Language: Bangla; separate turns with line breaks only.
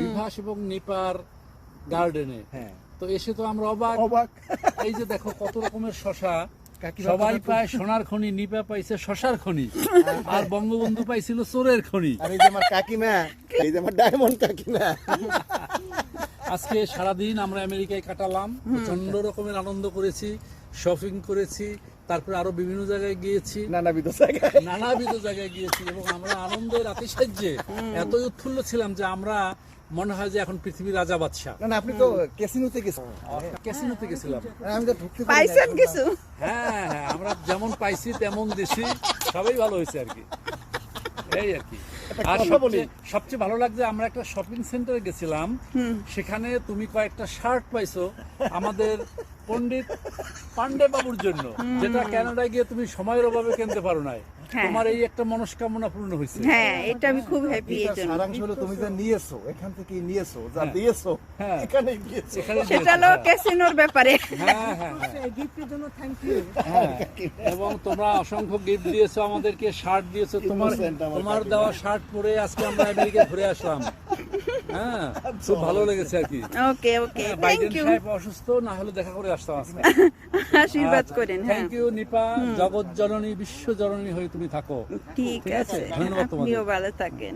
বিভাস এবং নিপার গার্ডেনে।
হ্যাঁ,
তো এসে তো আমরা অবাক।
অবাক।
এই যে দেখো কত রকমের শশা,
কাকিমা
সবাই
আপনার
পায় সোনার খনি, নিপা পাইছে শশার খনি, আর বঙ্গবন্ধু পাইছিল চোরের খনি।
আর এই যে আমার কাকিমা, এই যে আমার ডায়মন্ড কাকিমা।
আজকে সারাদিন আমরা আমেরিকায় কাটালাম, প্রচন্ড রকমের আনন্দ করেছি, শপিং করেছি, তারপরে আরো বিভিন্ন জায়গায় গিয়েছি,
নানাবিধ জায়গায়।
নানাবিধ জায়গায় গিয়েছি এবং আমরা আনন্দের আতিশয্যে এতই উৎফুল্ল ছিলাম যে আমরা মনে হয় যে এখন পৃথিবীর রাজা বাদশা।
না না, আপনি তো ক্যাসিনোতে গেছেন।
ক্যাসিনোতে গেছিলাম।
আমি তো ঢুকতে পারি না
পাইছেন
এখন।
কিছু?
হ্যাঁ হ্যাঁ, আমরা যেমন পাইছি তেমন দিছি, সবাই ভালো হয়েছে আর কি, এই আর কি।
একটা
আর
কথা বলি।
সবচেয়ে ভালো লাগছে আমরা একটা শপিং সেন্টারে গেছিলাম, সেখানে তুমি কয়েকটা শার্ট পাইছো আমাদের পণ্ডিত পান্ডে বাবুর জন্য, যেটা কানাডায় গিয়ে তুমি সময়ের অভাবে কিনতে পারো নাই।
হ্যাঁ।
তোমার এই একটা মনস্কামনা পূর্ণ হয়েছে।
হ্যাঁ, এটা আমি খুব হ্যাপি এর
এটার
জন্য।
সারাংশ হলো তুমি যা নিয়েছো, এখান থেকেই নিয়েছো, যা
হ্যাঁ।
দিয়েছো
হ্যাঁ।
এখানেই দিয়েছো।
এখানে
সেটা হলো ক্যাসিনোর ব্যাপারে।
হ্যাঁ হ্যাঁ হ্যাঁ। হ্যাঁ, এবং তোমরা অসংখ্য গিফট দিয়েছো আমাদেরকে, শার্ট দিয়েছো,
Innocent আমার
তোমার
কাকিমা।
দেওয়া শার্ট পরে আজকে আমরা আমেরিকা ঘুরে আসলাম। হ্যাঁ, খুব ভালো লেগেছে আর কি।
ওকে ওকে,
বাইডেন
থ্যাংক ইউ।
সাহেব অসুস্থ, না হলে দেখা করে আসতাম আজকে।
আশীর্বাদ করেন। হ্যাঁ,
থ্যাংক ইউ নিপা, জগৎ জননী বিশ্ব জননী হয়ে তুমি থাকো।
ঠিক
ঠিক আছে,
আছে,
ধন্যবাদ তোমাদের।
আপনিও ভালো থাকেন।